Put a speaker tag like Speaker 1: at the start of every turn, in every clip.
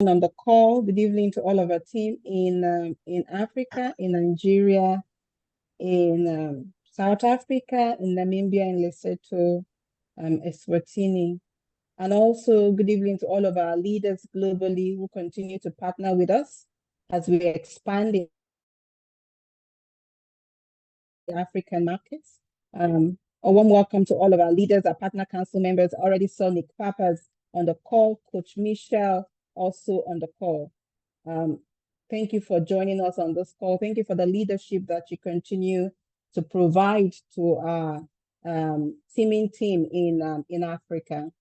Speaker 1: On the call. Good evening to all of our team in Africa, in Nigeria, in South Africa, in Namibia, in Lesotho, Eswatini. And also good evening to all of our leaders globally who continue to partner with us as we expand in the African markets. A warm welcome to all of our leaders, our partner council members. I already saw Nick Papas on the call, Coach Michelle also on the call. Thank you for joining us on this call. Thank you for the leadership that you continue to provide to our teaming team in Africa.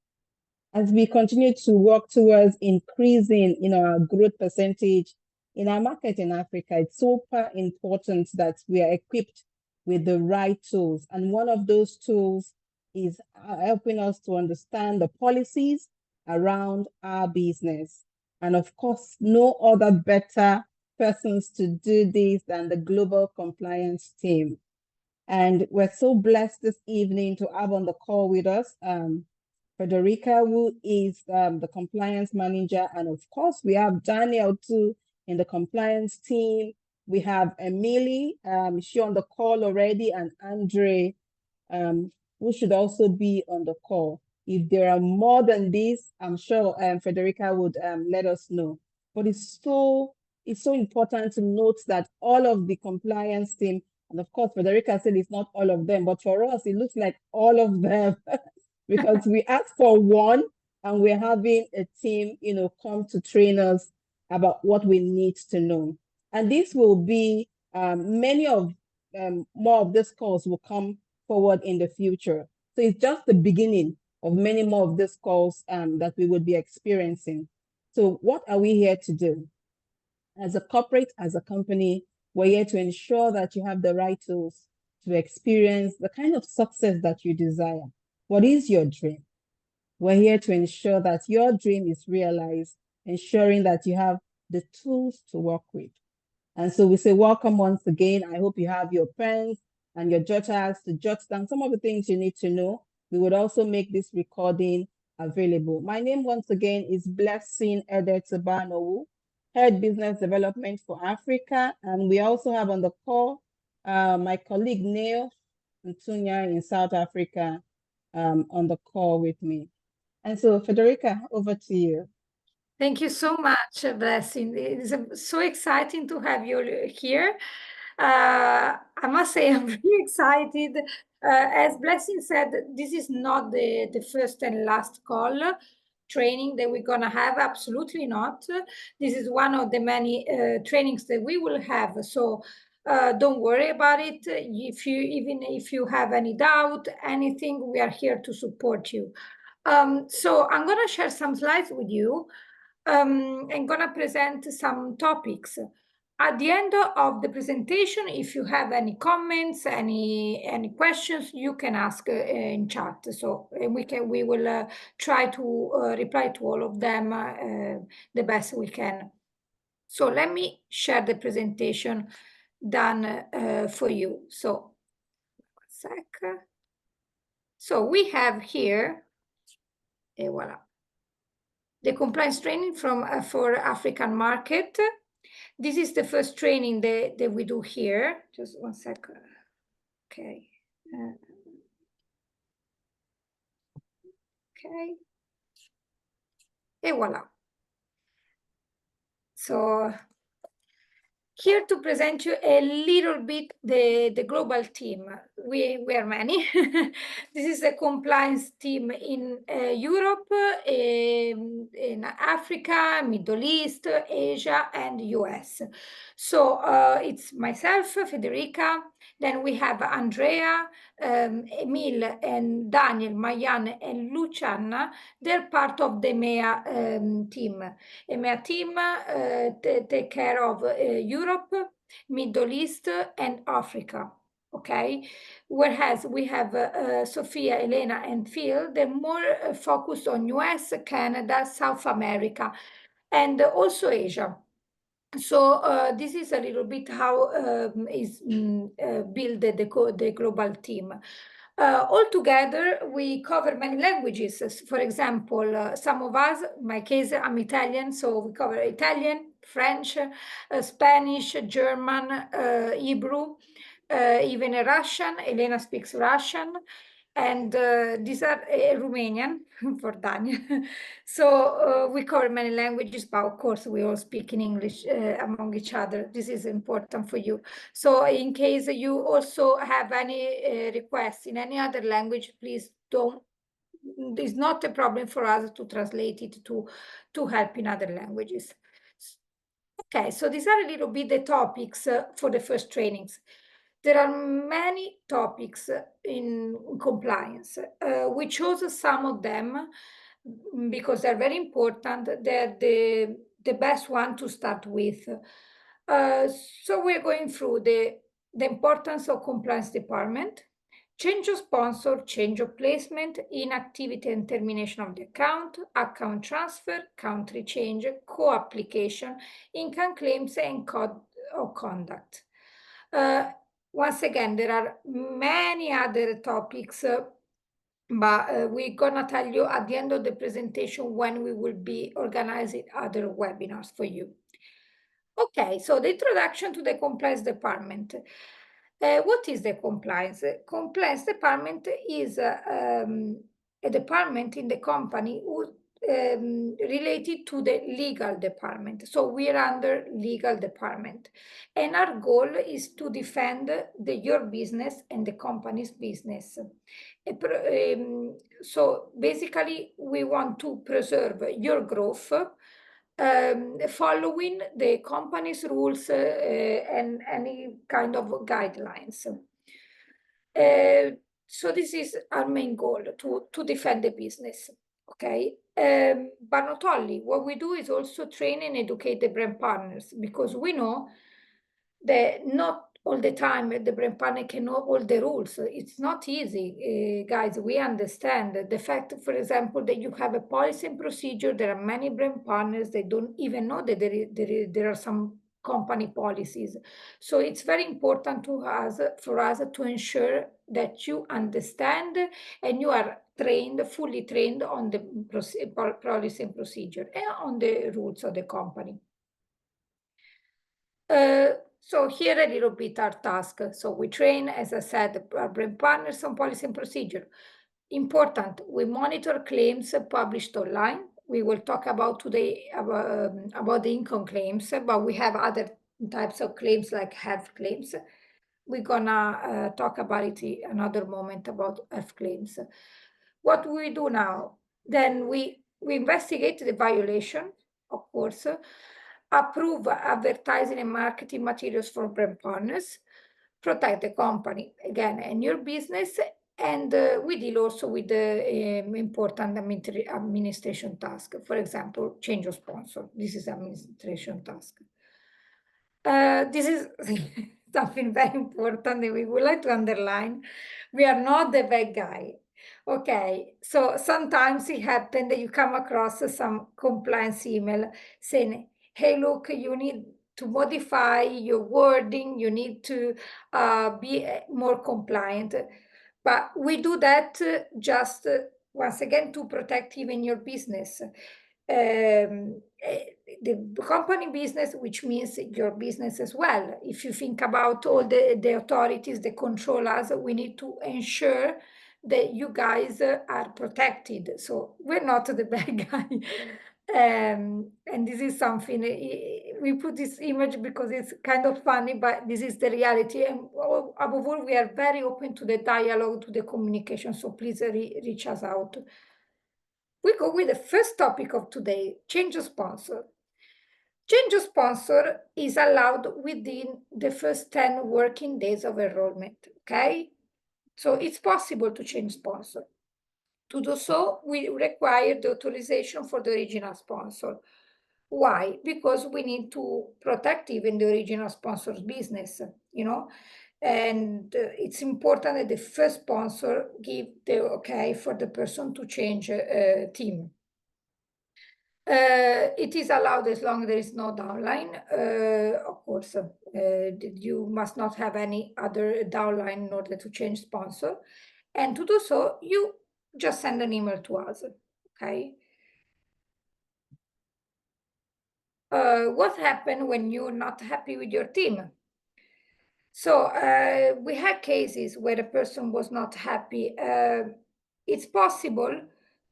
Speaker 1: As we continue to work towards increasing our growth percentage in our market in Africa, it's super important that we are equipped with the right tools. And one of those tools is helping us to understand the policies around our business. And of course, no other better persons to do this than the global compliance team. And we're so blessed this evening to have on the call with us Federica, who is the compliance manager. And of course, we have Daniel too in the compliance team. We have Emily, she on the call already, and Andre, who should also be on the call. If there are more than this, I'm sure Federica would let us know. But it's so important to note that all of the compliance team, and of course, Federica said it's not all of them, but for us, it looks like all of them because we asked for one and we're having a team, come to train us about what we need to know. And this will be, many of more of these calls will come forward in the future. So it's just the beginning of many more of these calls that we would be experiencing. So what are we here to do? As a corporate, as a company, we're here to ensure that you have the right tools to experience the kind of success that you desire. What is your dream? We're here to ensure that your dream is realized, ensuring that you have the tools to work with. And so we say, welcome once again. I hope you have your pens and your jotters to jot down some of the things you need to know. We would also make this recording available. My name once again is Blessing Edetobanowu, Head Business Development for Africa. And we also have on the call my colleague Neil Ntunya in South Africa on the call with me. And so Federica, over to you.
Speaker 2: Thank you so much, Blessing. It is so exciting to have you here. I must say I'm really excited. As Blessing said, this is not the first and last call training that we're going to have. Absolutely not. This is one of the many trainings that we will have. So don't worry about it. Even if you have any doubt, anything, we are here to support you. So I'm going to share some slides with you. I'm going to present some topics. At the end of the presentation, if you have any comments, any questions, you can ask in chat. So we will try to reply to all of them the best we can. So let me share the presentation done for you. So one sec. So we have here, et voila, the compliance training for African market. This is the first training that we do here. Just one second. Okay. Okay. Et voila. So here to present you a little bit the global team. We are many. This is a compliance team in Europe, in Africa, Middle East, Asia, and US. So it's myself, Federica. Then we have Andrea, Emil, and Daniel, Mayan, and Luciana. They're part of the EMEA team. EMEA team take care of Europe, Middle East, and Africa. Okay, whereas we have Sophia, Elena, and Phil. They're more focused on US, Canada, South America, and also Asia. So this is a little bit how is built the global team. Altogether, we cover many languages. For example, some of us, in my case, I'm Italian, so we cover Italian, French, Spanish, German, Hebrew, even Russian. Elena speaks Russian, and these are Romanian for Daniel. So we cover many languages, but of course we all speak in English among each other. This is important for you. So in case you also have any requests in any other language, please don't, it's not a problem for us to translate it to help in other languages. Okay, so these are a little bit the topics for the first trainings. There are many topics in compliance. We chose some of them because they're very important. They're the best one to start with. So we're going through the importance of compliance department, change of sponsor, change of placement, inactivity and termination of the account transfer, country change, co-application, income claims, and code of conduct. Once again, there are many other topics, but we're gonna tell you at the end of the presentation when we will be organizing other webinars for you. Okay, so the introduction to the compliance department. What is the compliance? Compliance department is a department in the company who related to the legal department. So we are under legal department, and our goal is to defend your business and the company's business. So basically, we want to preserve your growth, following the company's rules and any kind of guidelines. So this is our main goal, to defend the business, okay? But not only, what we do is also train and educate the brand partners, because we know that not all the time the brand partner can know all the rules. It's not easy, guys. We understand the fact, for example, that you have a policy and procedure. There are many brand partners, they don't even know that there are some company policies. So it's very important for us to ensure that you understand and you are fully trained on the policy and procedure and on the rules of the company. So here a little bit our task. So we train, as I said, our brand partners on policy and procedure. Important, we monitor claims published online. We will talk about today about the income claims, but we have other types of claims like health claims. We're gonna talk about it another moment about health claims. What we do now? Then we investigate the violation, of course, approve advertising and marketing materials for brand partners, protect the company, again, and your business, and we deal also with the important administration task. For example, change of sponsor. This is administration task. This is something very important that we would like to underline. We are not the bad guy. Okay, so sometimes it happens that you come across some compliance email saying, hey, look, you need to modify your wording, you need to be more compliant. But we do that just, once again, to protect even your business. The company business, which means your business as well. If you think about all the authorities that control us, we need to ensure that you guys are protected. So we're not the bad guy. And this is something, we put this image because it's kind of funny, but this is the reality. And above all, we are very open to the dialogue, to the communication. So please reach us out. We go with the first topic of today, change of sponsor. Change of sponsor is allowed within the first 10 working days of enrollment, okay? So it's possible to change sponsor. To do so, we require the authorization for the original sponsor. Why? Because we need to protect even the original sponsor's business, you know? And it's important that the first sponsor give the okay for the person to change team. It is allowed as long as there is no downline. Of course, you must not have any other downline in order to change sponsor. And to do so, you just send an email to us, okay? What happened when you're not happy with your team? So we had cases where a person was not happy. It's possible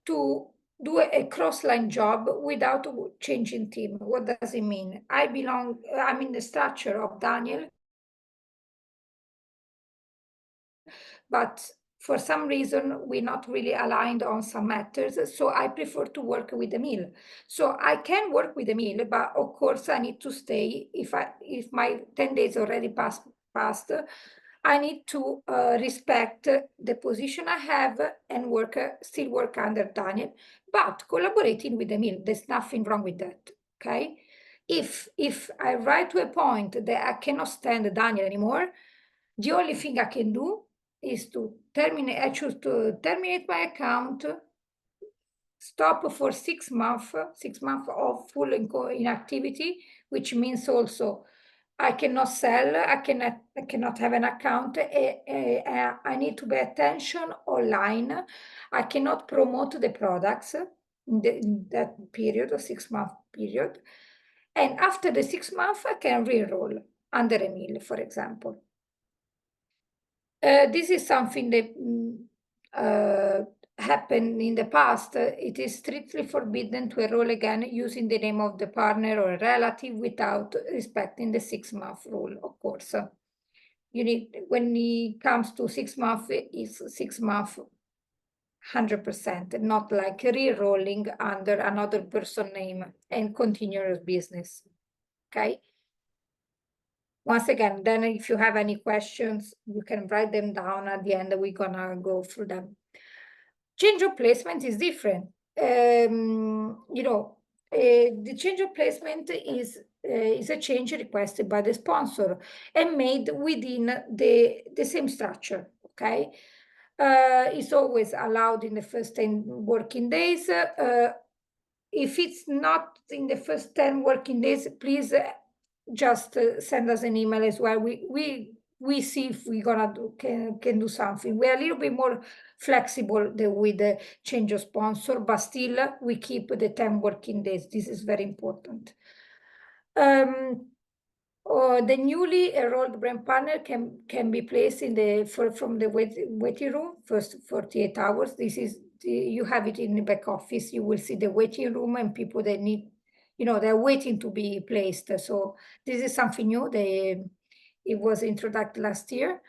Speaker 2: to do a cross-line job without changing team. What does it mean? I'm in the structure of Daniel, but for some reason we're not really aligned on some matters, so I prefer to work with Emil. So I can work with Emil, but of course I need to stay. If my 10 days already passed, I need to respect the position I have and still work under Daniel, but collaborating with Emil. There's nothing wrong with that, okay? If I write to a point that I cannot stand Daniel anymore, the only thing I can do is to terminate. I choose to terminate my account, stop for 6 months, 6 months of full inactivity, which means also I cannot sell, I cannot have an account. I need to pay attention online. I cannot promote the products in that period, a 6-month period. And after the 6 months, I can re-enroll under Emil, for example. This is something that happened in the past. It is strictly forbidden to enroll again using the name of the partner or a relative without respecting the 6-month rule, of course. You need, when it comes to 6 months, it's 6 months 100%, not like re-rolling under another person name and continuous business. Okay. Once again, then if you have any questions, you can write them down at the end. We're gonna go through them. Change of placement is different. The change of placement is a change requested by the sponsor and made within the same structure, okay? It's always allowed in the first 10 working days. If it's not in the first 10 working days, please just send us an email as well. We see if we're gonna can do something. We're a little bit more flexible with the change of sponsor, but still we keep the 10 working days. This is very important. The newly enrolled brand partner can be placed from the waiting room first 48 hours. You have it in the back office. You will see the waiting room and people that need, they're waiting to be placed. So this is something new. It was introduced last year.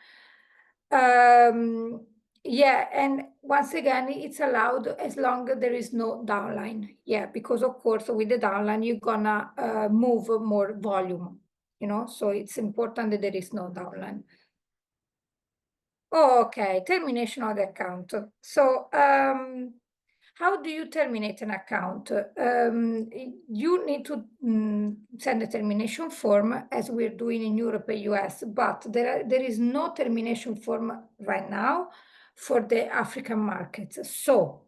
Speaker 2: Yeah, and once again, it's allowed as long as there is no downline. Yeah, because of course with the downline you're gonna move more volume. So it's important that there is no downline. Okay, termination of the account. So how do you terminate an account? You need to send a termination form as we're doing in Europe and US, but there is no termination form right now for the African markets. So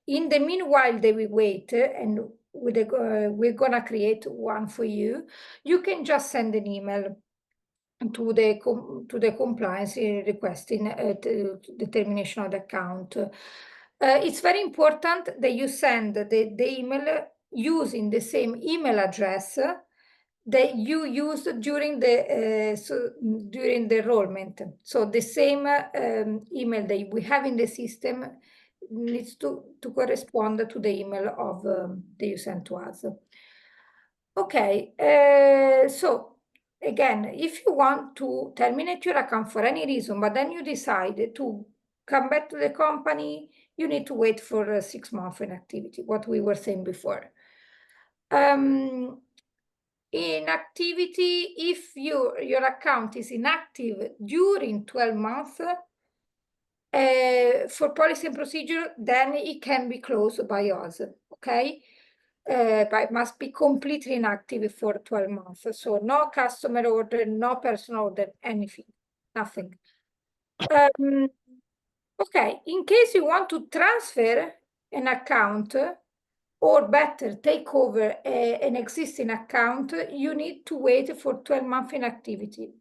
Speaker 2: in the meanwhile that we wait, and we're gonna create one for you, you can just send an email to the compliance requesting the termination of the account. It's very important that you send the email using the same email address that you used during the enrollment. So the same email that we have in the system needs to correspond to the email of that you sent to us. Okay, so again, if you want to terminate your account for any reason, but then you decide to come back to the company, you need to wait for 6 months inactivity, what we were saying before. Inactivity, if your account is inactive during 12 months, for policy and procedure, then it can be closed by us, okay? But it must be completely inactive for 12 months. So no customer order, no personal order, anything, nothing. Okay, in case you want to transfer an account, or better, take over an existing account, you need to wait for 12 months inactivity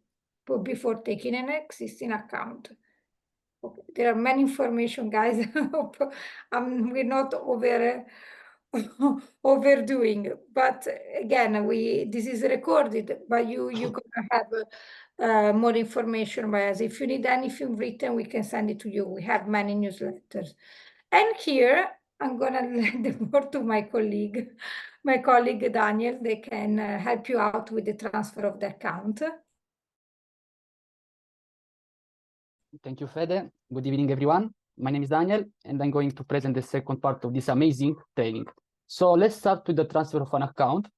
Speaker 2: before taking an existing account. Okay. There are many information, guys. We're not overdoing, but again, this is recorded, but you're gonna have more information by us. If you need anything written, we can send it to you. We have many newsletters. And here I'm gonna let the word to my colleague Daniel. They can help you out with the transfer of the account.
Speaker 3: Thank you, Fede. Good evening, everyone. My name is Daniel, and I'm going to present the second part of this amazing training. So let's start with the transfer of an account.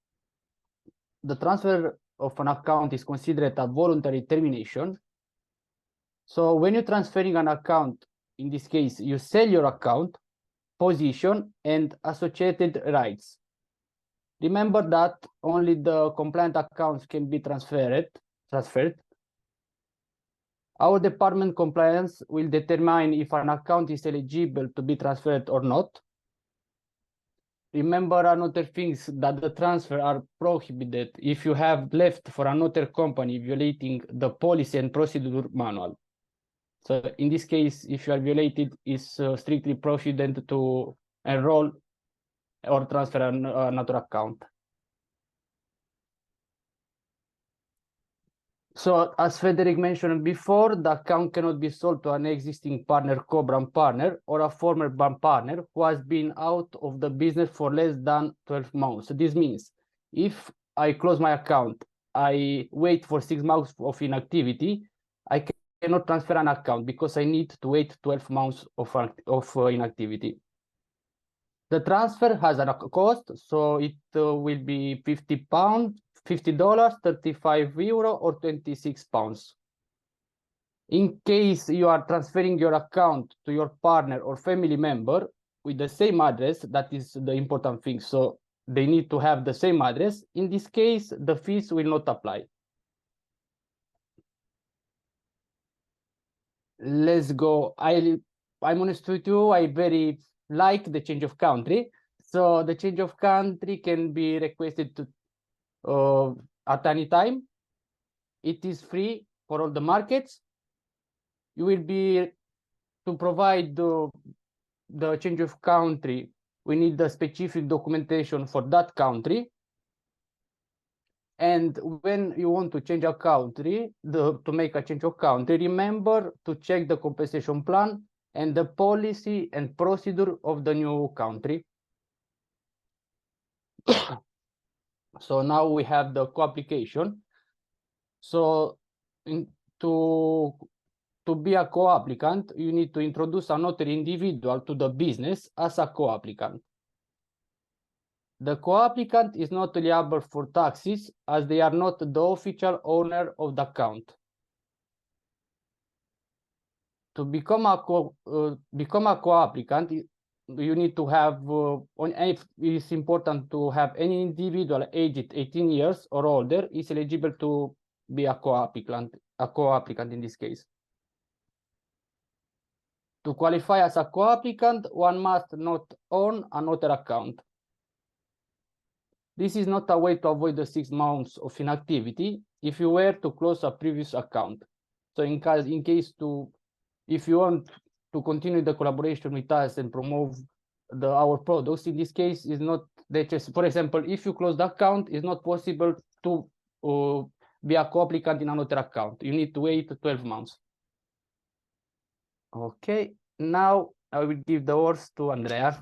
Speaker 3: The transfer of an account is considered a voluntary termination. So when you're transferring an account, in this case, you sell your account, position, and associated rights. Remember that only the compliant accounts can be transferred. Our department compliance will determine if an account is eligible to be transferred or not. Remember another things that the transfer are prohibited if you have left for another company violating the policy and procedure manual. So in this case, if you are violated, it's strictly prohibited to enroll or transfer another account. So as Frederic mentioned before, the account cannot be sold to an existing partner, co-brand partner, or a former brand partner who has been out of the business for less than 12 months. So this means if I close my account, I wait for 6 months of inactivity, I cannot transfer an account because I need to wait 12 months of inactivity. The transfer has a cost, so it will be £50, $50, 35 euro, or 26 pounds. In case you are transferring your account to your partner or family member with the same address, that is the important thing. So they need to have the same address. In this case, the fees will not apply. Let's go. I'm honest with you, I very like the change of country. So the change of country can be requested to at any time. It is free for all the markets. You will be to provide the change of country. We need the specific documentation for that country. And when you want to change a country, to make a change of country, remember to check the compensation plan and the policy and procedure of the new country. So now we have the co-application. So to be a co-applicant, you need to introduce another individual to the business as a co-applicant. The co-applicant is not liable for taxes as they are not the official owner of the account. To become a co-applicant, you need to have, it's important to have any individual aged 18 years or older is eligible to be a co-applicant in this case. To qualify as a co-applicant, one must not own another account. This is not a way to avoid the 6 months of inactivity if you were to close a previous account. So if you want to continue the collaboration with us and promote our products, in this case is not for example, if you close the account, it's not possible to be a co-applicant in another account. You need to wait 12 months. Okay, now I will give the words to Andrea.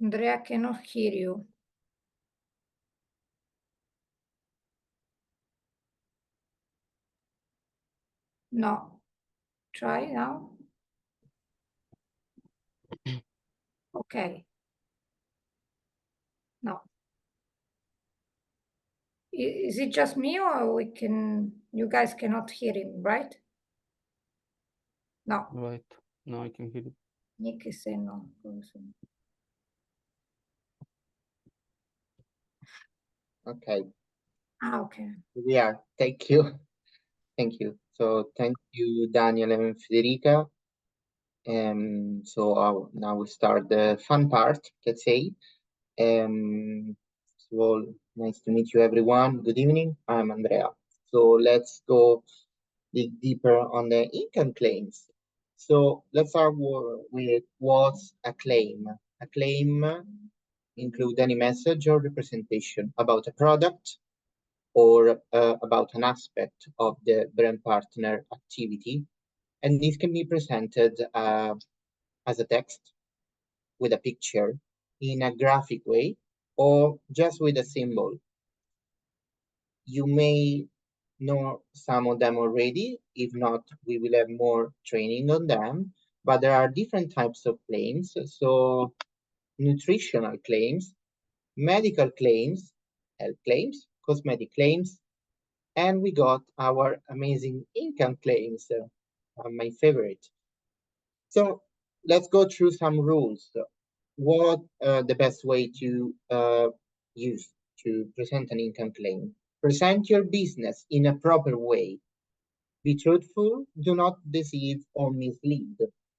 Speaker 2: Andrea cannot hear you. No. Try now. Okay. No. Is it just me or you guys cannot hear him, right? No.
Speaker 3: Right. No, I can hear you.
Speaker 2: Nick is saying no.
Speaker 4: Okay.
Speaker 2: Okay.
Speaker 4: Yeah, thank you. Thank you. So thank you, Daniel and Federica. Now we start the fun part, let's say. First of all, nice to meet you, everyone. Good evening. I'm Andrea. So let's go dig deeper on the income claims. So let's start with what's a claim. A claim includes any message or representation about a product or about an aspect of the brand partner activity. And this can be presented as a text with a picture in a graphic way or just with a symbol. You may know some of them already. If not, we will have more training on them. But there are different types of claims. So nutritional claims, medical claims, health claims, cosmetic claims, and we got our amazing income claims, my favorite. So let's go through some rules. What the best way to use to present an income claim? Present your business in a proper way. Be truthful, do not deceive or mislead.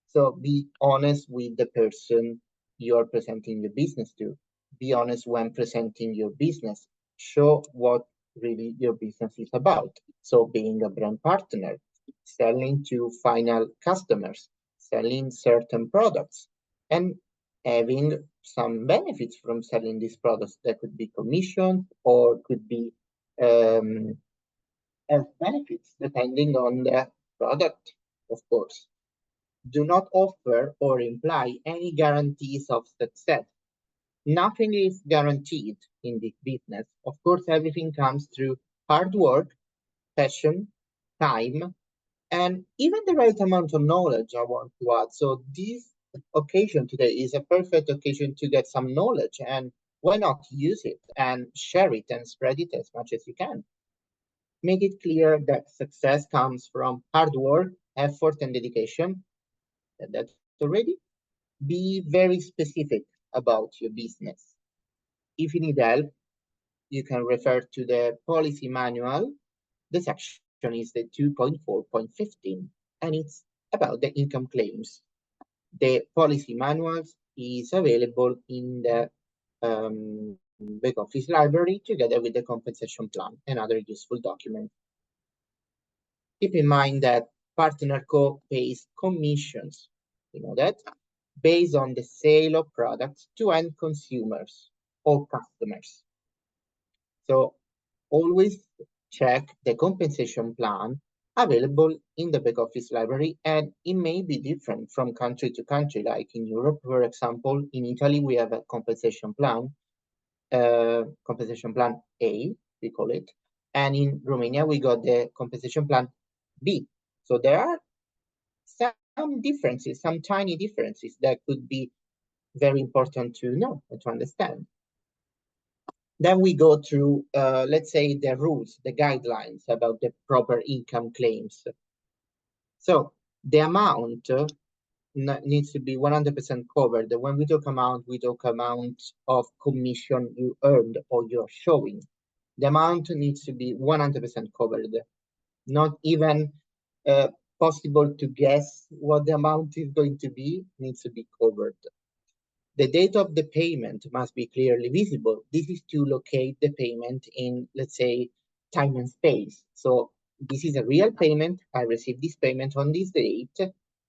Speaker 4: So be honest with the person you are presenting your business to. Be honest when presenting your business. Show what really your business is about. So being a brand partner, selling to final customers, selling certain products, and having some benefits from selling these products. That could be commission or could be as benefits depending on the product, of course. Do not offer or imply any guarantees of success. Nothing is guaranteed in this business. Of course, everything comes through hard work, passion, time, and even the right amount of knowledge, I want to add. So this occasion today is a perfect occasion to get some knowledge, and why not use it and share it and spread it as much as you can. Make it clear that success comes from hard work, effort, and dedication. That's already. Be very specific about your business. If you need help, you can refer to the policy manual. The section is the 2.4.15, and it's about the income claims. The policy manuals is available in the back office library together with the compensation plan and other useful documents. Keep in mind that Partner Co pays commissions, you know that, based on the sale of products to end consumers or customers. So always check the compensation plan available in the back office library, and it may be different from country to country. Like in Europe, for example, in Italy, we have a compensation plan A, we call it. And in Romania, we got the compensation plan B. So there are some differences, some tiny differences that could be very important to know and to understand. Then we go through, let's say, the rules, the guidelines about the proper income claims. So the amount needs to be 100% covered. When we talk amount of commission you earned or you're showing. The amount needs to be 100% covered. Not even possible to guess what the amount is going to be, needs to be covered. The date of the payment must be clearly visible. This is to locate the payment in, let's say, time and space. So this is a real payment. I received this payment on this date,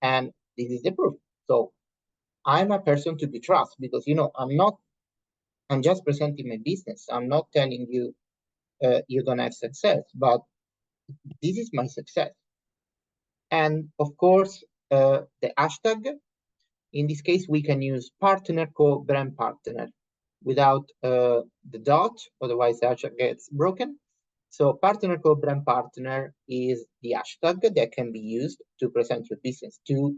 Speaker 4: and this is the proof. So I'm a person to be trusted because, you know, I'm just presenting my business. I'm not telling you you're going to have success, but this is my success. And of course, the hashtag, in this case, we can use partner co brand partner without the dot, otherwise the hashtag gets broken. So partner co brand partner is the hashtag that can be used to present your business, to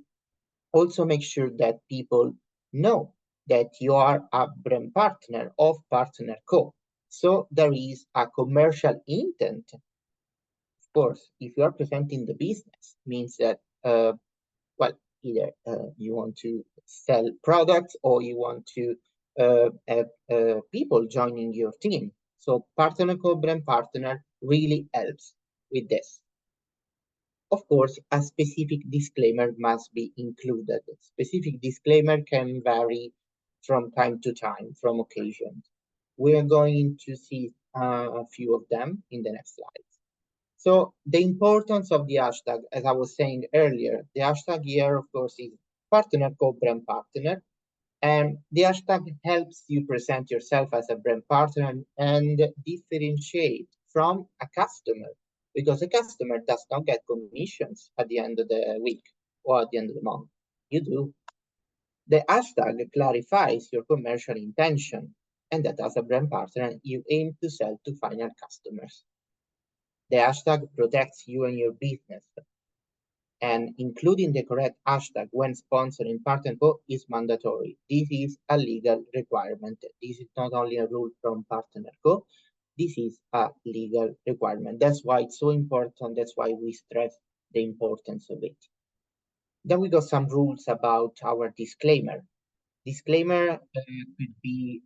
Speaker 4: also make sure that people know that you are a brand partner of Partner Co. So there is a commercial intent. Of course, if you are presenting the business, means that well, either you want to sell products or you want to have people joining your team. So Partner Co brand partner really helps with this. of course, a specific disclaimer must be included. Specific disclaimer can vary from time to time, from occasions. We are going to see a few of them in the next slides. So the importance of the hashtag, as I was saying earlier, the hashtag here, of course, is partner, co-brand partner. And the hashtag helps you present yourself as a brand partner and differentiate from a customer, because a customer does not get commissions at the end of the week or at the end of the month. You do. The hashtag clarifies your commercial intention, and that as a brand partner, you aim to sell to final customers. The hashtag protects you and your business, and including the correct hashtag when sponsoring Partner Co is mandatory. This is a legal requirement. This is not only a rule from Partner Co, this is a legal requirement. That's why it's so important. That's why we stress the importance of it. Then we got some rules about our disclaimer. Disclaimer could be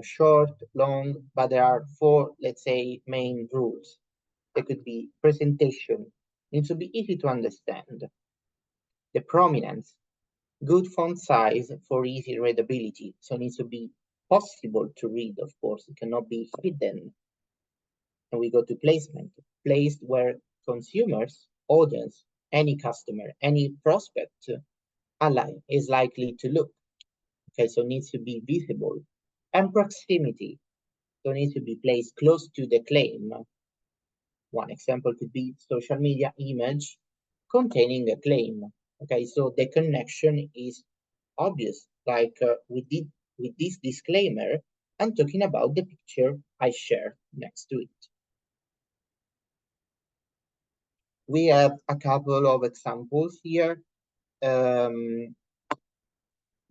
Speaker 4: short, long, but there are 4, let's say, main rules. There could be presentation, needs to be easy to understand. The prominence, good font size for easy readability, so it needs to be possible to read, of course, it cannot be hidden. And we go to placement, placed where consumers, audience, any customer, any prospect is likely to look. Okay, so it needs to be visible. And proximity, so it needs to be placed close to the claim. One example could be social media image containing a claim. Okay, so the connection is obvious, like we did with this disclaimer. I'm talking about the picture I shared next to it. We have a couple of examples here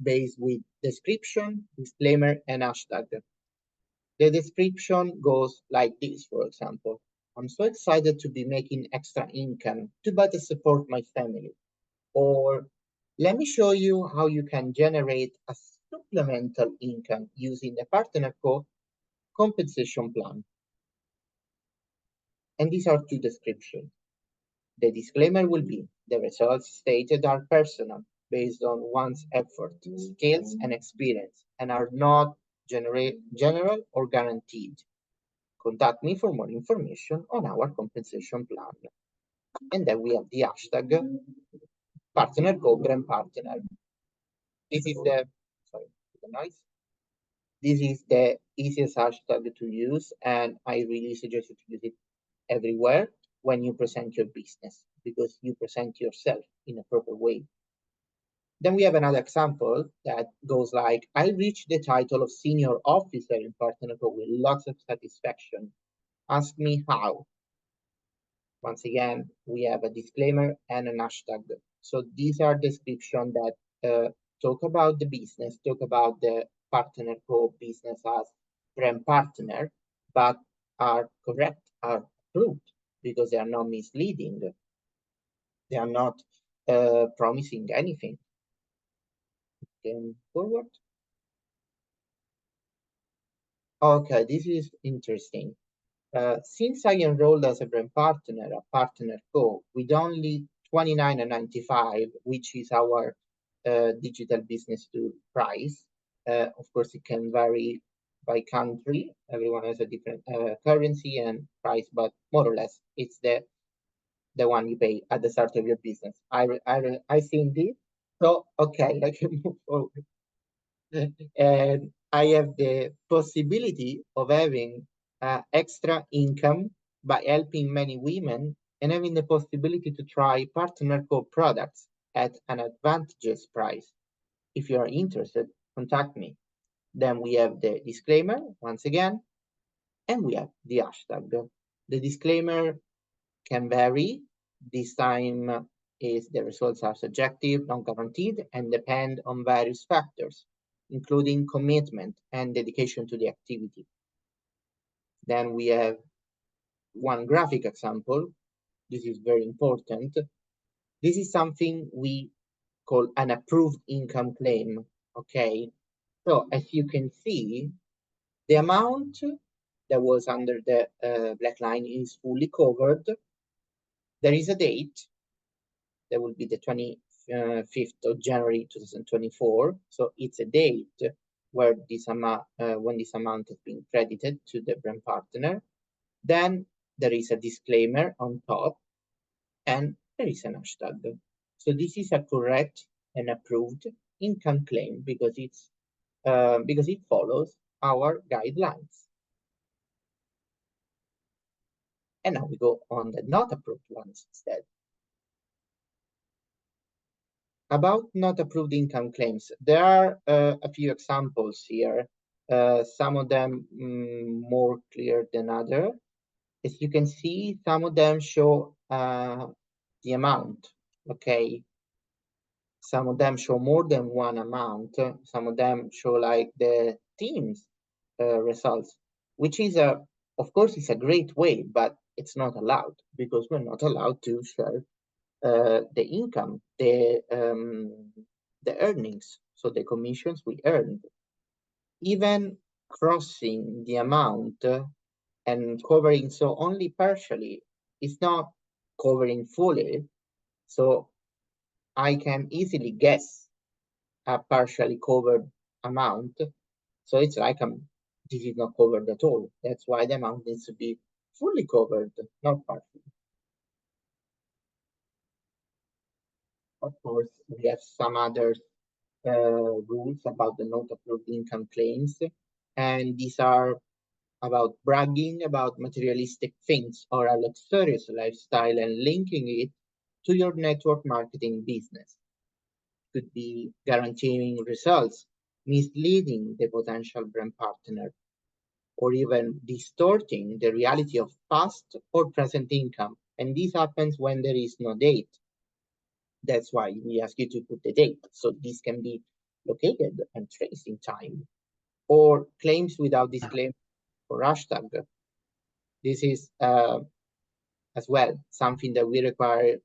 Speaker 4: based with description, disclaimer, and hashtag. The description goes like this, for example. I'm so excited to be making extra income to better support my family. Or let me show you how you can generate a supplemental income using the Partner Co compensation plan. And these are 2 descriptions. The disclaimer will be the results stated are personal, based on one's effort, skills, and experience, and are not general or guaranteed. Contact me for more information on our compensation plan. And then we have the hashtag Partner Co brand partner. This is the noise. This is the easiest hashtag to use, and I really suggest you to use it everywhere when you present your business, because you present yourself in a proper way. Then we have another example that goes like, I reached the title of senior officer in Partner Co with lots of satisfaction. Ask me how. Once again, we have a disclaimer and an hashtag. So these are descriptions that talk about the business, talk about the Partner Co business as brand partner, but are correct, are approved, because they are not misleading. They are not promising anything. Going forward. Okay, this is interesting. Since I enrolled as a brand partner at Partner Co with only $29.95, which is our digital business tool price, of course it can vary by country. Everyone has a different currency and price, but more or less it's the one you pay at the start of your business. I seen this, so okay, I can move forward. And I have the possibility of having extra income by helping many women and having the possibility to try Partner Co products at an advantageous price. If you are interested, contact me. Then we have the disclaimer once again, and we have the hashtag. The disclaimer can vary. This time is the results are subjective, non-guaranteed, and depend on various factors, including commitment and dedication to the activity. Then we have one graphic example. This is very important. This is something we call an approved income claim, okay? So as you can see, the amount that was under the black line is fully covered. There is a date, that will be the 25th of January 2024. So it's a date where this amount, when this amount has been credited to the brand partner. Then there is a disclaimer on top, and there is an hashtag. So this is a correct and approved income claim because it follows our guidelines. And now we go on the not approved ones instead. About not approved income claims, there are a few examples here. Some of them more clear than others. As you can see, some of them show the amount, okay? Some of them show more than one amount. Some of them show like the team's results, which is of course, it's a great way, but it's not allowed because we're not allowed to share the income, the earnings, so the commissions we earned. Even crossing the amount and covering so only partially is not covering fully. So I can easily guess a partially covered amount. So it's like this is not covered at all. That's why the amount needs to be fully covered, not partially. Of course, we have some other rules about the not approved income claims, and these are about bragging about materialistic things or a luxurious lifestyle and linking it to your network marketing business. Could be guaranteeing results, misleading the potential brand partner, or even distorting the reality of past or present income. And this happens when there is no date. That's why we ask you to put the date. So this can be located and traced in time. Or claims without disclaimer or hashtag. This is as well something that we require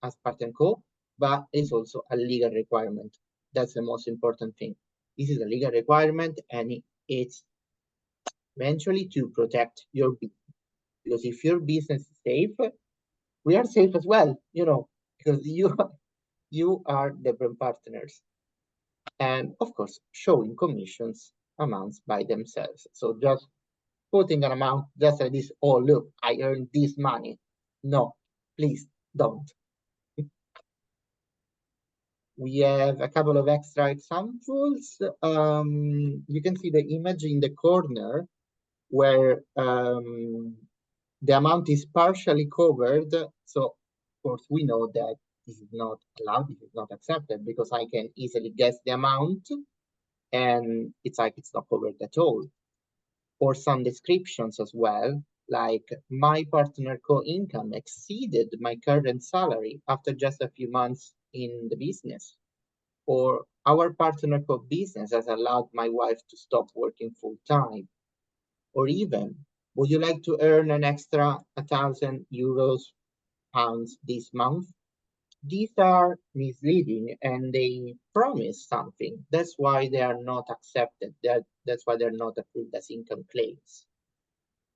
Speaker 4: as Part & Co, but it's also a legal requirement. That's the most important thing. This is a legal requirement, and it's eventually to protect your business. Because if your business is safe, we are safe as well, you know, because you are the brand partners. And of course, showing commissions amounts by themselves. So just putting an amount just like this, oh, look, I earned this money. No, please don't. We have a couple of extra examples. You can see the image in the corner where the amount is partially covered. So, of course, we know that this is not allowed, this is not accepted, because I can easily guess the amount, and it's like it's not covered at all. Or some descriptions as well, like my Partner Co income exceeded my current salary after just a few months in the business. Or our Partner Co business has allowed my wife to stop working full time. Or even, would you like to earn an extra 1,000 euros, pounds this month? These are misleading and they promise something. That's why they are not accepted. That's why they're not approved as income claims.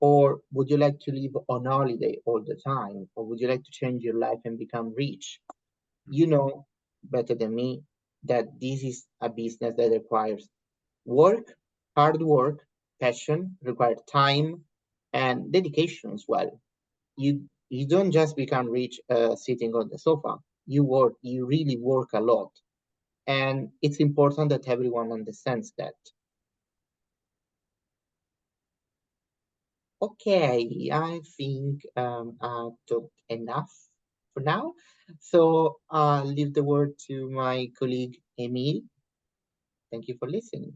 Speaker 4: Or would you like to live on holiday all the time? Or would you like to change your life and become rich? You know better than me that this is a business that requires work, hard work, passion, require time and dedication as well. You don't just become rich sitting on the sofa. You really work a lot. And it's important that everyone understands that. Okay, I think I've talked enough for now. So I'll leave the word to my colleague, Emil. Thank you for listening.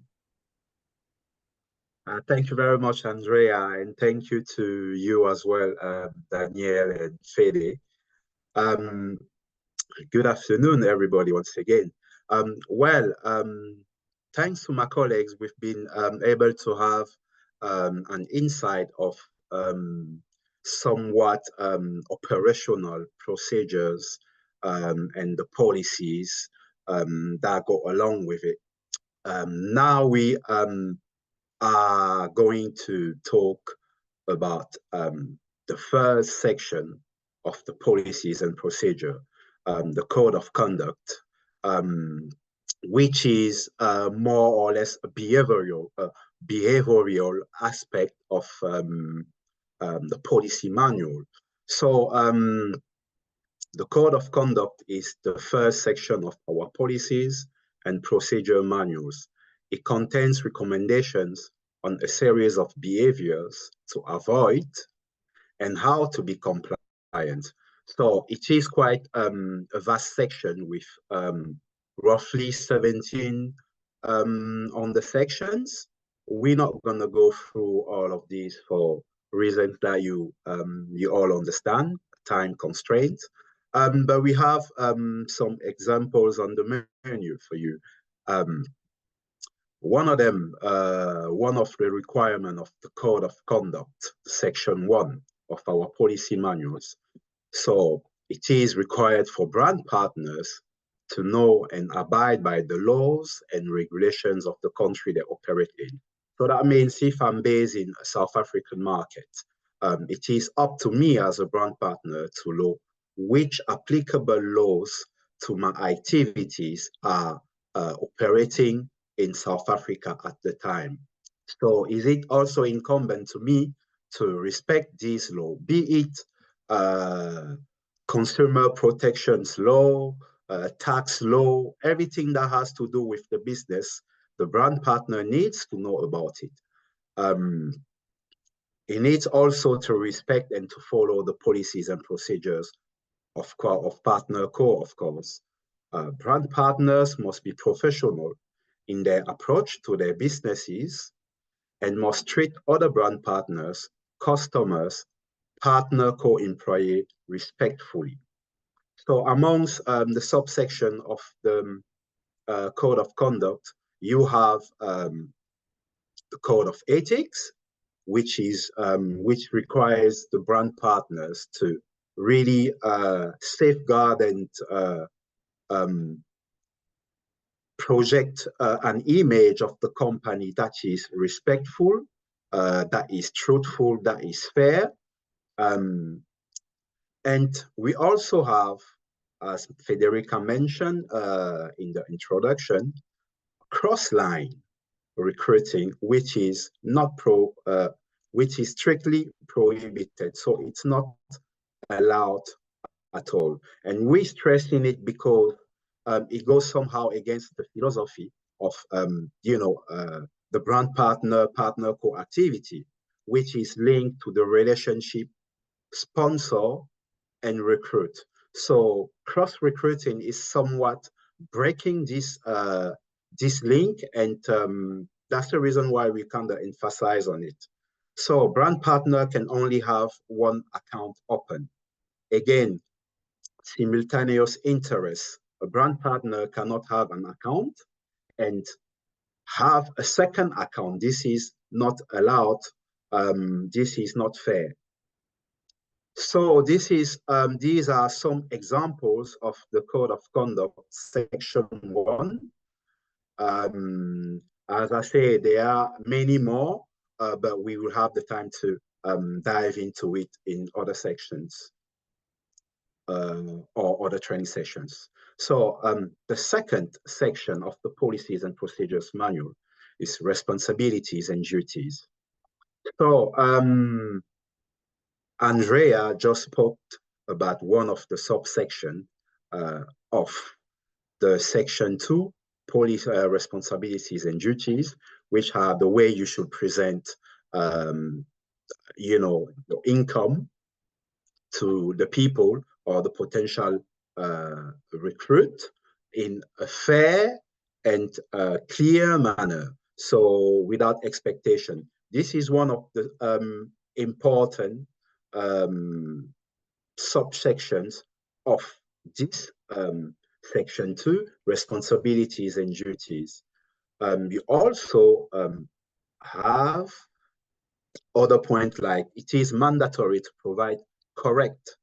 Speaker 5: Thank you very much, Andrea, and thank you to you as well, Danielle and Fede. Good afternoon, everybody, once again. Thanks to my colleagues, we've been able to have an insight of somewhat operational procedures and the policies that go along with it. Now we are going to talk about the first section of the policies and procedure, the code of conduct, which is more or less a behavioral aspect of the policy manual. So the code of conduct is the first section of our policies and procedure manuals. It contains recommendations on a series of behaviors to avoid and how to be compliant. So it is quite a vast section with roughly 17 on the sections. We're not going to go through all of these for reasons that you all understand, time constraints. But we have some examples on the menu for you. One of them, one of the requirements of the Code of Conduct, Section 1 of our policy manuals. So it is required for brand partners to know and abide by the laws and regulations of the country they operate in. So that means if I'm based in a South African market, it is up to me as a brand partner to know which applicable laws to my activities are operating in South Africa at the time. So is it also incumbent to me to respect this law, be it consumer protections law, tax law, everything that has to do with the business, the brand partner needs to know about it. It needs also to respect and to follow the policies and procedures of partner co, of course. Brand partners must be professional in their approach to their businesses and must treat other brand partners, customers, partner co-employee respectfully. So amongst the subsection of the Code of Conduct, you have the Code of Ethics, which requires the brand partners to really safeguard and project an image of the company that is respectful, that is truthful, that is fair. And we also have, as Federica mentioned in the introduction, cross-line recruiting, which is which is strictly prohibited. So it's not allowed at all. And we're stressing it because it goes somehow against the philosophy of the brand partner co-activity, which is linked to the relationship sponsor and recruit. So cross recruiting is somewhat breaking this this link, and that's the reason why we kind of emphasize on it. So brand partner can only have one account open. Again, simultaneous interest. A brand partner cannot have an account and have a second account. This is not allowed. This is not fair. So this is these are some examples of the Code of Conduct, Section 1. As I say, there are many more, but we will have the time to dive into it in other sections or other training sessions. So the second section of the Policies and Procedures Manual is responsibilities and duties. So Andrea just spoke about one of the subsection of the Section 2, police responsibilities and duties, which are the way you should present, your income to the people or the potential recruit in a fair and clear manner. So without expectation. This is one of the important subsections of this Section 2, responsibilities and duties. You also have other points like it is mandatory to provide correct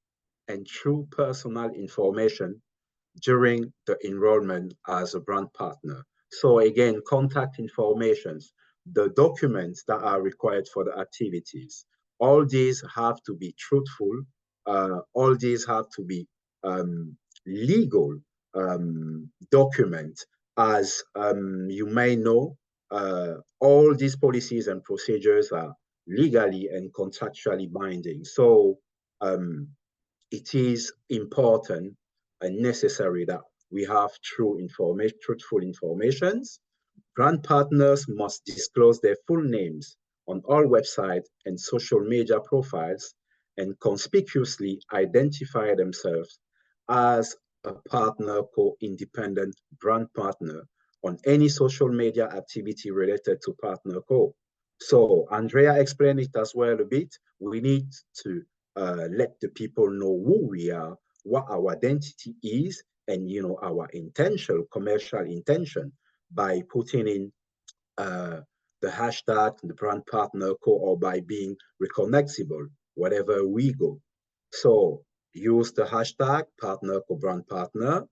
Speaker 5: and true personal information during the enrollment as a brand partner. So again, contact informations, the documents that are required for the activities, all these have to be truthful. All these have to be legal document. As you may know, all these policies and procedures are legally and contractually binding. So it is important and necessary that we have truthful information. Brand partners must disclose their full names on all websites and social media profiles and conspicuously identify themselves as a partner co-independent brand partner on any social media activity related to partner co. So Andrea explained it as well a bit. We need to let the people know who we are, what our identity is, and our intention, commercial intention, by putting in the hashtag, the brand partner co, or by being recognizable wherever we go. So use the hashtag partner co brand partner.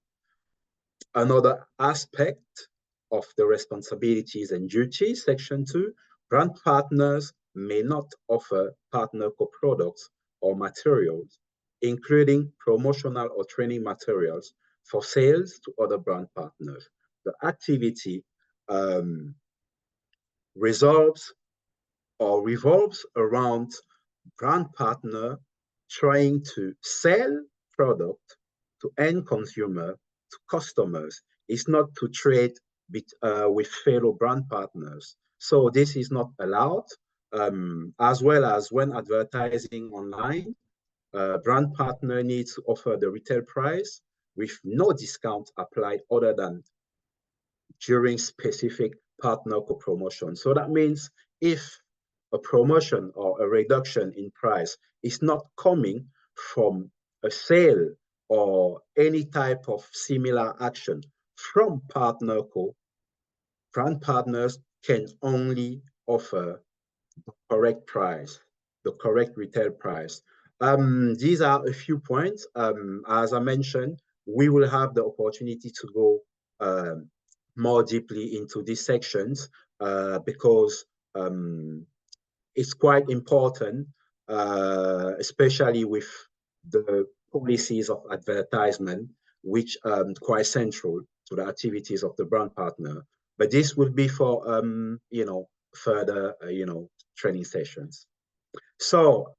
Speaker 5: Another aspect of the responsibilities and duties, section 2, brand partners may not offer partner co-products or materials, including promotional or training materials for sales to other brand partners. The activity revolves around brand partner trying to sell product to end consumer, to customers. It's not to trade with fellow brand partners. So this is not allowed, as well as when advertising online, brand partner needs to offer the retail price with no discount applied other than during specific partner co-promotion. So that means if a promotion or a reduction in price is not coming from a sale or any type of similar action from partner co, brand partners can only offer the correct price, the correct retail price. These are a few points. As I mentioned, we will have the opportunity to go more deeply into these sections because it's quite important, especially with the policies of advertisement, which are quite central to the activities of the brand partner. But this will be for further training sessions. So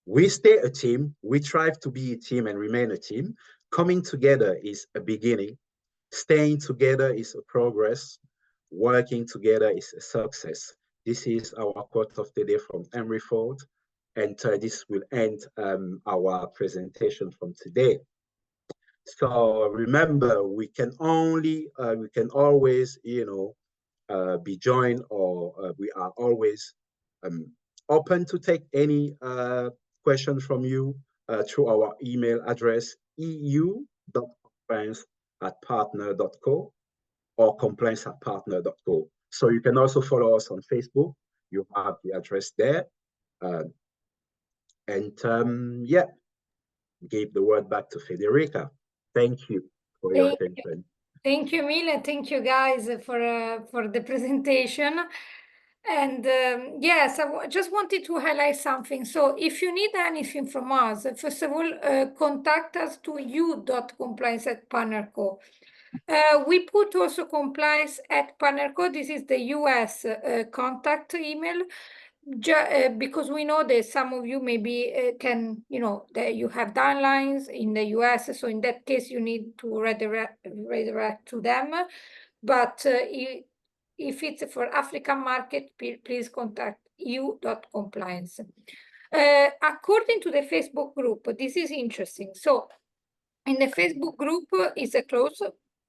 Speaker 5: we stay a team. We strive to be a team and remain a team. Coming together is a beginning. Staying together is a progress. Working together is a success. This is our quote of the day from Henry Ford. And this will end our presentation from today. So remember, we can always, be joined, or we are always open to take any questions from you through our email address, eu.compliance@partner.co or compliance@partner.co. So you can also follow us on Facebook. You have the address there. Yeah, give the word back to Federica. Thank you for your attention.
Speaker 2: Thank you, Mila. Thank you, guys, for the presentation. And yes, I just wanted to highlight something. So if you need anything from us, first of all, contact us to you.compliance@partnerco. We put also compliance@partnerco. This is the US contact email. Because we know that some of you maybe that you have downlines in the US, so in that case you need to redirect to them. But if it's for African market, please contact you.compliance. According to the Facebook group, this is interesting. So in the Facebook group is a closed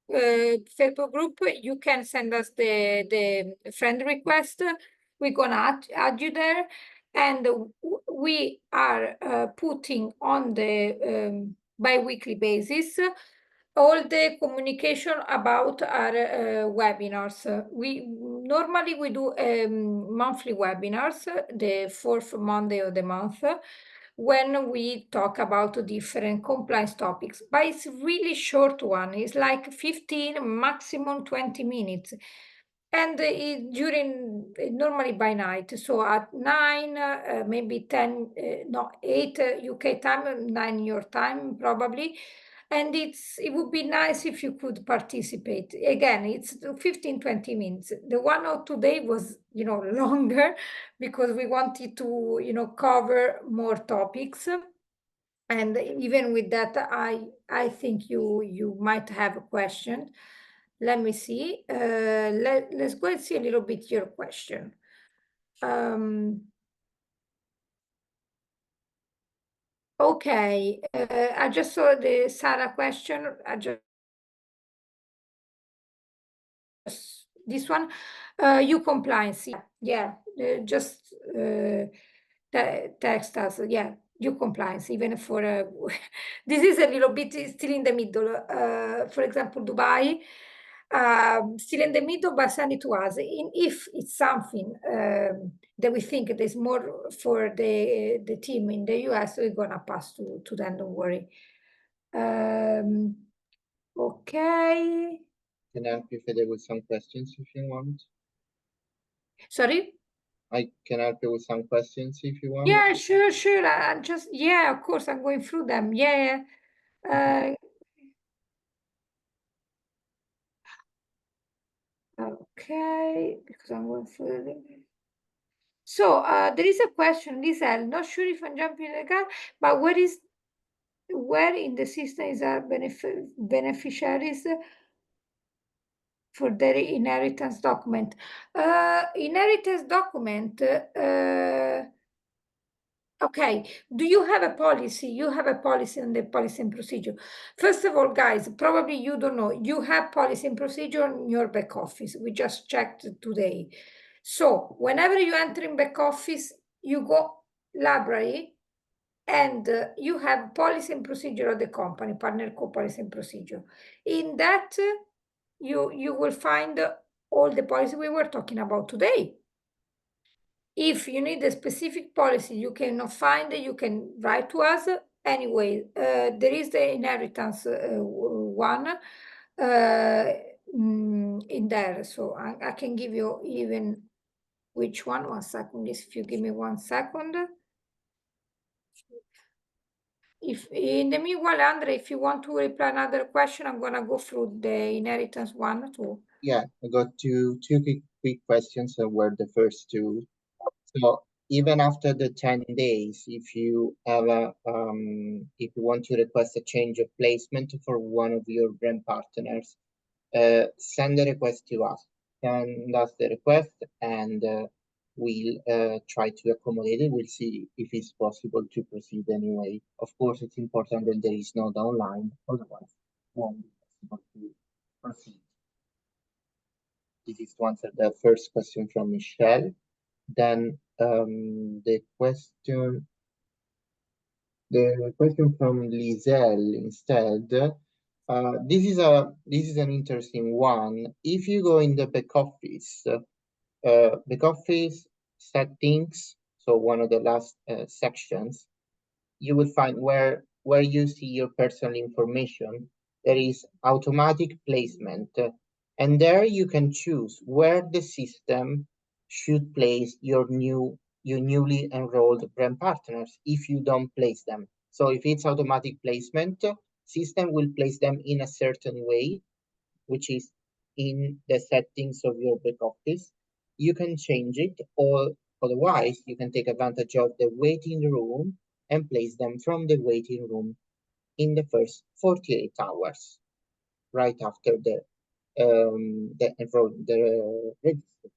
Speaker 2: Facebook group. You can send us the friend request. We're gonna add you there, and we are putting on the bi-weekly basis all the communication about our webinars. We normally do monthly webinars, the fourth Monday of the month, when we talk about different compliance topics. But it's really short one. It's like 15, maximum 20 minutes. and normally by night, so at 9, maybe 10, no, 8 UK time, 9 your time probably. And it would be nice if you could participate. Again, it's 15-20 minutes. The one of today was, longer because we wanted to, cover more topics. And even with that, I think you might have a question. Let me see. Let's go and see a little bit your question. Okay, I just saw the Sarah question. This one, you compliance. Yeah, just text us. Yeah, you compliance, even for this is a little bit still in the middle. For example, Dubai, still in the middle, but send it to us. If it's something that we think there's more for the team in the US, we're gonna pass to them. Don't worry. Okay.
Speaker 4: Can I help you, Fede, with some questions if you want?
Speaker 2: Sorry?
Speaker 4: I can help you with some questions if you want.
Speaker 2: Yeah, sure. I just, yeah, of course, I'm going through them. Yeah. Okay, because I'm going through them. So there is a question, Lisa, not sure if I'm jumping the gun, but where in the system is our beneficiaries for their inheritance document? Inheritance document, okay, do you have a policy? You have a policy on the policy and procedure. First of all, guys, probably you don't know, you have policy and procedure in your back office. We just checked today. So whenever you enter in back office, you go library and you have policy and procedure of the company, partner co policy and procedure. In that, you will find all the policy we were talking about today. If you need a specific policy you cannot find, you can write to us. Anyway, there is the inheritance one in there, so I can give you even which one. 1 second, if you give me 1 second. If in the meanwhile, Andre, if you want to reply another question, I'm gonna go through the inheritance one too.
Speaker 4: Yeah, I got two quick questions that were the first two. So even after the 10 days, if you have if you want to request a change of placement for one of your brand partners, send a request to us. Send us the request and we'll try to accommodate it. We'll see if it's possible to proceed anyway. Of course, it's important that there is no online, otherwise it won't be possible to proceed. This is to answer the first question from Michelle. Then the question from Lizelle instead. This is an interesting one. If you go in the back office settings, so one of the last sections, you will find where you see your personal information. There is automatic placement, and there you can choose where the system should place your newly enrolled brand partners if you don't place them. So if it's automatic placement, system will place them in a certain way, which is in the settings of your back office. You can change it, or otherwise you can take advantage of the waiting room and place them from the waiting room in the first 48 hours, right after the register.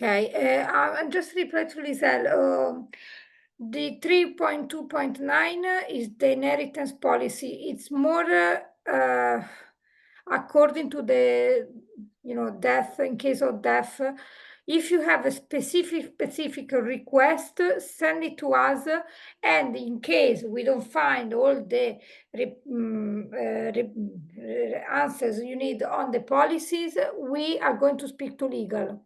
Speaker 2: Okay, I'll just reply to Lizelle. The 3.2.9 is the inheritance policy. It's more according to the death, in case of death. If you have a specific request, send it to us, and in case we don't find all the answers you need on the policies, we are going to speak to legal.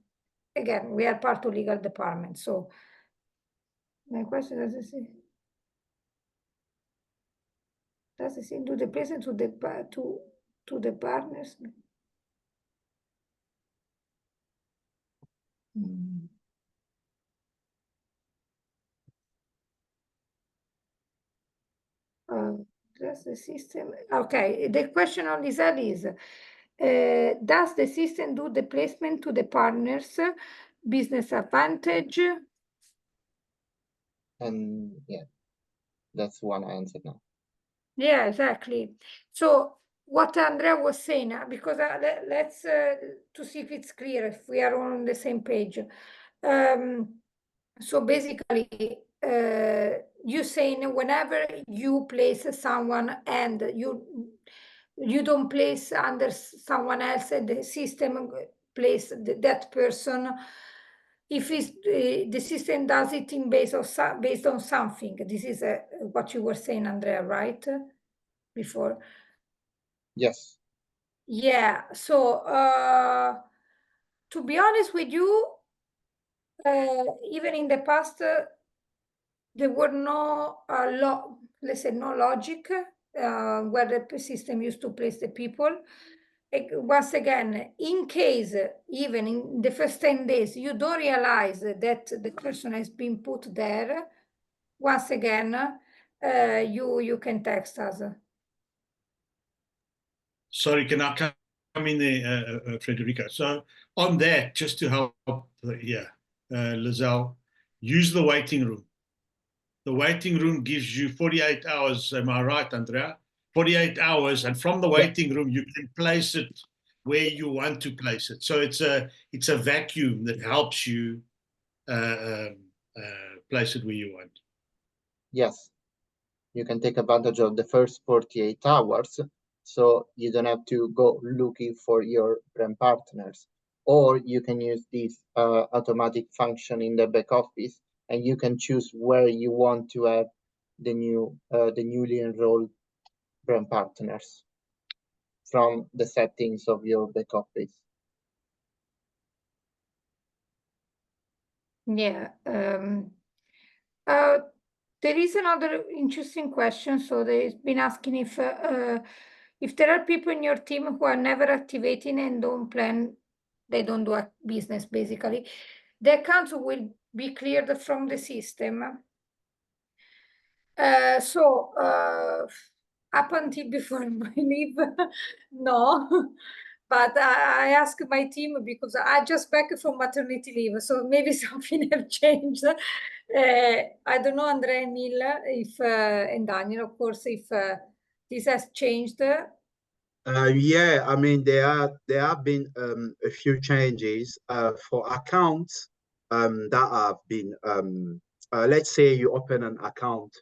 Speaker 2: Again, we are part of legal department, so my question does it seem to the present to to the partners. Does the system, okay, the question on Lisa is, does the system do the placement to the partners business advantage?
Speaker 4: And yeah, that's one answer now.
Speaker 2: Yeah, exactly. So what Andrea was saying, because let's to see if it's clear, if we are all on the same page. So basically, you saying whenever you place someone and you don't place under someone else, and the system place that person, if it's, the system does it in based on something. This is what you were saying, Andrea, right? Before.
Speaker 4: Yes.
Speaker 2: Yeah. So to be honest with you, even in the past, there were no let's say no logic where the system used to place the people. Once again, in case even in the first 10 days you don't realize that the person has been put there, once again you can text us.
Speaker 6: Sorry, can I come in there, Federica? So on that, just to help Lizelle, use the waiting room. The waiting room gives you 48 hours. Am I right, Andrea? 48 hours, and from the waiting room you can place it where you want to place it. So it's a vacuum that helps you place it where you want.
Speaker 4: Yes, you can take advantage of the first 48 hours, so you don't have to go looking for your brand partners. Or you can use this automatic function in the back office, and you can choose where you want to have the newly enrolled brand partners from the settings of your back office.
Speaker 2: Yeah. There is another interesting question. So they've been asking if there are people in your team who are never activating and don't plan, they don't do a business basically, the accounts will be cleared from the system. Up until before my leave, no. But I asked my team because I just back from maternity leave, so maybe something have changed. I don't know, Andrea and Mila, if and Daniel, of course, if this has changed.
Speaker 5: Yeah, I mean there have been a few changes for accounts that have been let's say you open an account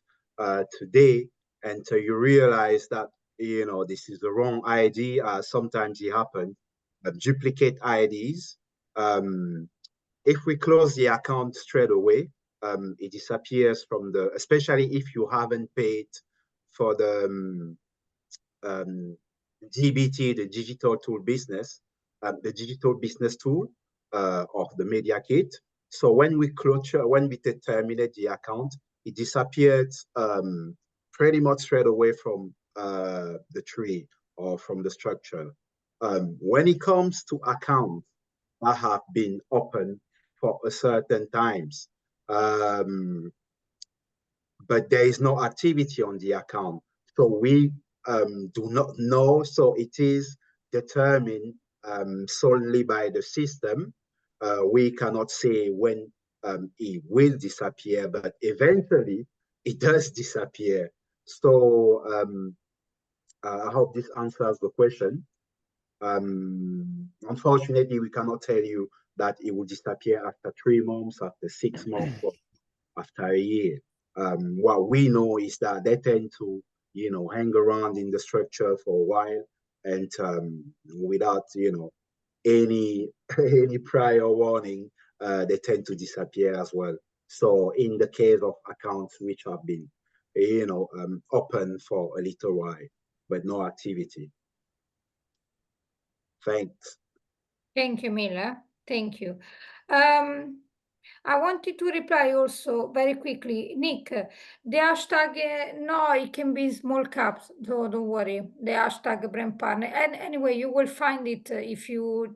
Speaker 5: today and you realize that this is the wrong ID. Sometimes it happens, duplicate IDs. If we close the account straight away, it disappears from the, especially if you haven't paid for the DBT, the digital tool business, the digital business tool of the media kit. So when we terminate the account, it disappeared pretty much straight away from the tree or from the structure. When it comes to accounts that have been open for a certain times, but there is no activity on the account, so we do not know. So it is determined solely by the system. We cannot say when it will disappear, but eventually it does disappear. So I hope this answers the question. Unfortunately, we cannot tell you that it will disappear after 3 months, after 6 months, or after a year. What we know is that they tend to, hang around in the structure for a while, and without, any any prior warning, they tend to disappear as well. So in the case of accounts which have been, open for a little while, but no activity. Thanks.
Speaker 2: Thank you, Mila. Thank you. I wanted to reply also very quickly. Nick, the hashtag, no, it can be small caps, so don't worry. The hashtag brand partner. And anyway, you will find it if you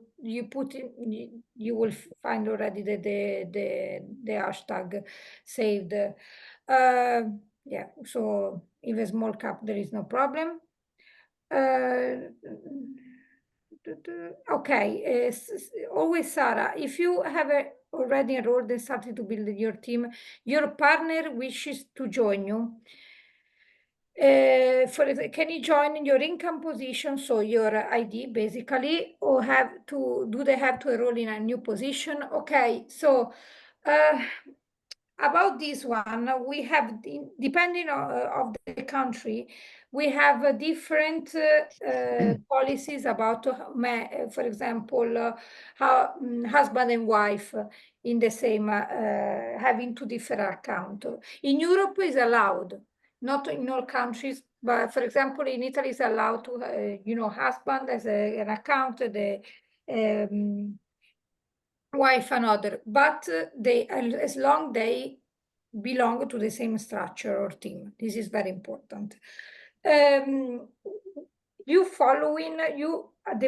Speaker 2: put in, you will find already the hashtag saved. Yeah, so even small cap, there is no problem. Okay, always Sarah, if you have already enrolled and started to build your team, your partner wishes to join you. Can you join in your income position, so your ID basically, or do they have to enroll in a new position? Okay, so about this one, we have, depending of the country, we have different policies about, for example, how husband and wife in the same, having two different accounts. In Europe is allowed, not in all countries, but for example, in Italy is allowed to, husband as an account, the wife another, but they, as long they belong to the same structure or team. This is very important. At the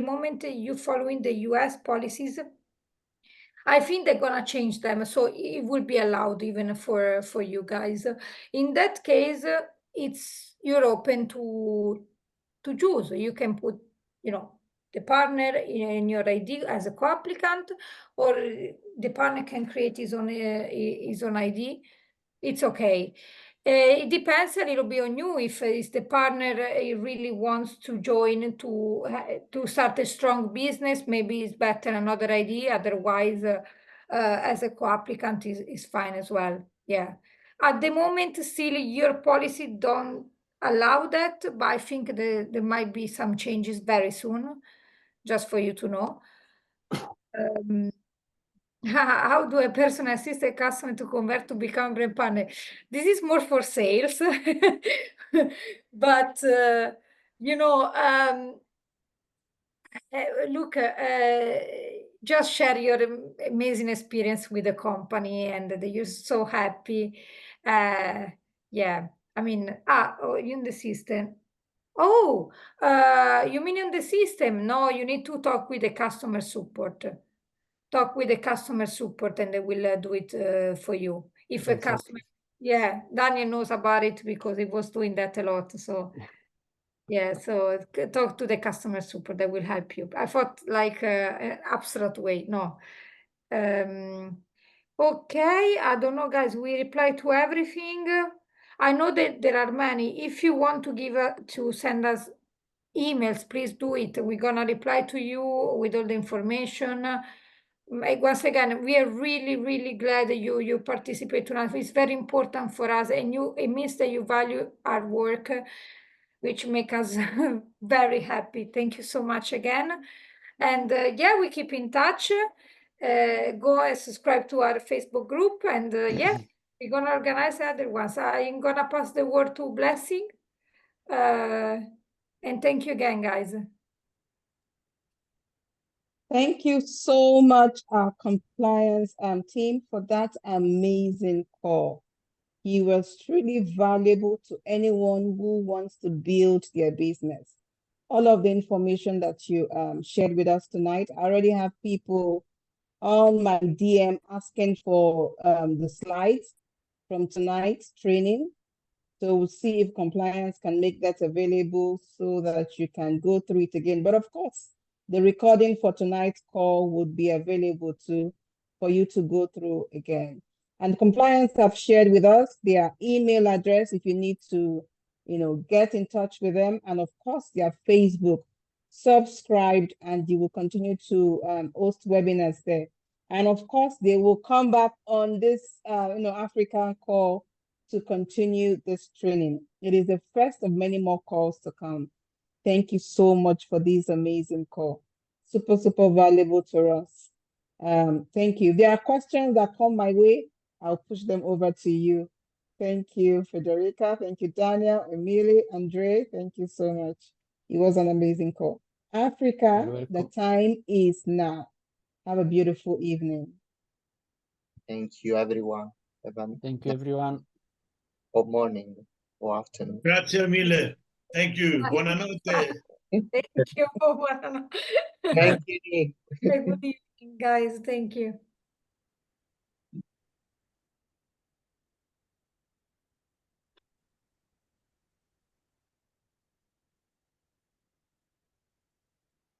Speaker 2: moment you following the US policies, I think they're gonna change them, so it will be allowed even for you guys. In that case, you're open to choose. You can put, the partner in your ID as a co-applicant, or the partner can create his own ID. It's okay. It depends a little bit on you. If the partner really wants to join to start a strong business, maybe it's better another idea. Otherwise, as a co-applicant is fine as well. Yeah. At the moment, still your policy don't allow that, but I think there might be some changes very soon, just for you to know. How do a person assist a customer to convert to become brand partner? This is more for sales, but look, just share your amazing experience with the company, and that you're so happy. Yeah, I mean, in the system. Oh, you mean in the system? No, you need to talk with the customer support. Talk with the customer support, and they will do it for you. If a customer, yeah, Daniel knows about it because he was doing that a lot. So yeah, so talk to the customer support, they will help you. I thought like an abstract way. No. Okay, I don't know, guys. We reply to everything. I know that there are many. If you want to send us emails, please do it. We're gonna reply to you with all the information. Once again, we are really, really glad that you participate tonight. It's very important for us, and it means that you value our work, which make us very happy. Thank you so much again. And yeah, we keep in touch. Go and subscribe to our Facebook group, and yeah, we're gonna organize other ones. I'm gonna pass the word to Blessing. And thank you again, guys.
Speaker 1: Thank you so much, our compliance team, for that amazing call. He was truly valuable to anyone who wants to build their business. All of the information that you shared with us tonight, I already have people on my DM asking for the slides from tonight's training. So we'll see if compliance can make that available so that you can go through it again. But of course, the recording for tonight's call would be available too for you to go through again. And compliance have shared with us their email address if you need to, get in touch with them. And of course, their Facebook. Subscribed, and you will continue to host webinars there. And of course, they will come back on this, African call to continue this training. It is the first of many more calls to come. Thank you so much for this amazing call. Super, super valuable to us. Thank you. There are questions that come my way. I'll push them over to you. Thank you, Federica. Thank you, Daniel, Emily, Andre. Thank you so much. It was an amazing call. Africa, the time is now. Have a beautiful evening.
Speaker 4: Thank you, everyone. Have a
Speaker 3: Thank you, everyone.
Speaker 4: good morning or afternoon.
Speaker 6: Grazie mille. Thank you. Buonanotte.
Speaker 2: Thank you.
Speaker 4: Thank you, Nick.
Speaker 2: Good evening, guys. Thank you.